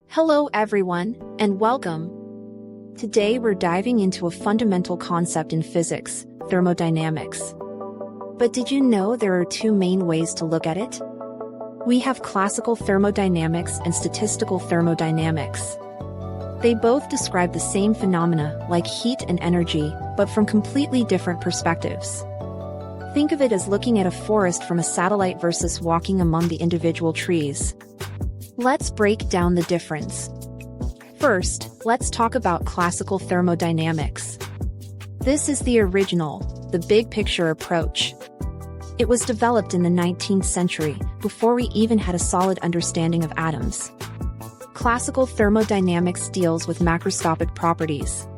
Hello everyone, and welcome. Today we're diving into a fundamental concept in physics, thermodynamics. But did you know there are two main ways to look at it? We have classical thermodynamics and statistical thermodynamics. They both describe the same phenomena, like heat and energy, but from completely different perspectives. Think of it as looking at a forest from a satellite versus walking among the individual trees. Let's break down the difference. First, let's talk about classical thermodynamics. This is the original, the big picture approach. It was developed in the 19th century, before we even had a solid understanding of atoms. Classical thermodynamics deals with macroscopic properties.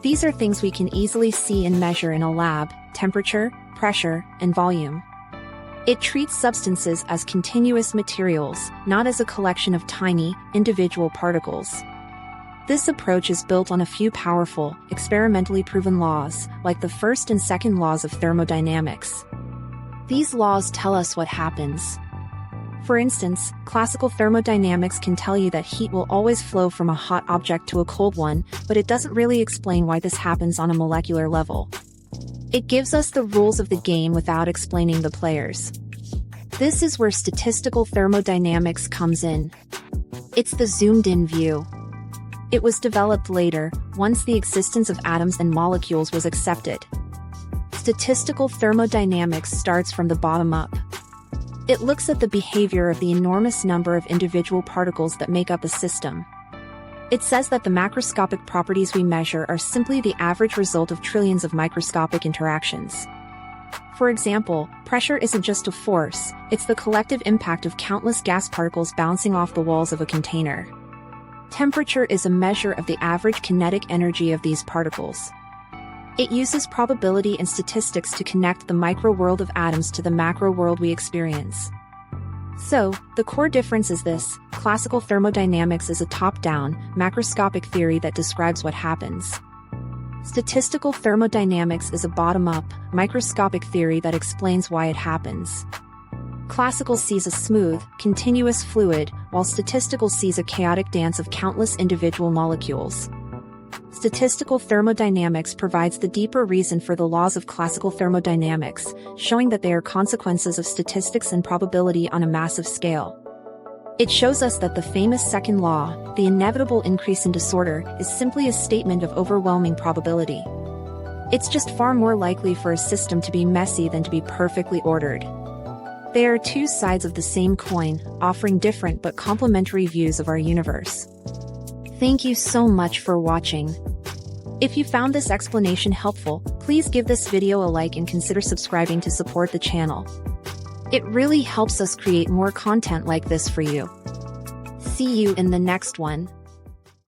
These are things we can easily see and measure in a lab: temperature, pressure, and volume. It treats substances as continuous materials, not as a collection of tiny, individual particles. This approach is built on a few powerful, experimentally proven laws, like the first and second laws of thermodynamics. These laws tell us what happens. For instance, classical thermodynamics can tell you that heat will always flow from a hot object to a cold one, but it doesn't really explain why this happens on a molecular level. It gives us the rules of the game without explaining the players. This is where statistical thermodynamics comes in. It's the zoomed-in view. It was developed later, once the existence of atoms and molecules was accepted. Statistical thermodynamics starts from the bottom up. It looks at the behavior of the enormous number of individual particles that make up a system. It says that the macroscopic properties we measure are simply the average result of trillions of microscopic interactions. For example, pressure isn't just a force, it's the collective impact of countless gas particles bouncing off the walls of a container. Temperature is a measure of the average kinetic energy of these particles. It uses probability and statistics to connect the micro world of atoms to the macro world we experience. So, the core difference is this: classical thermodynamics is a top-down, macroscopic theory that describes what happens. Statistical thermodynamics is a bottom-up, microscopic theory that explains why it happens. Classical sees a smooth, continuous fluid, while statistical sees a chaotic dance of countless individual molecules. Statistical thermodynamics provides the deeper reason for the laws of classical thermodynamics, showing that they are consequences of statistics and probability on a massive scale. It shows us that the famous second law, the inevitable increase in disorder, is simply a statement of overwhelming probability. It's just far more likely for a system to be messy than to be perfectly ordered. They are two sides of the same coin, offering different but complementary views of our universe. Thank you so much for watching. If you found this explanation helpful, please give this video a like and consider subscribing to support the channel. It really helps us create more content like this for you. See you in the next one.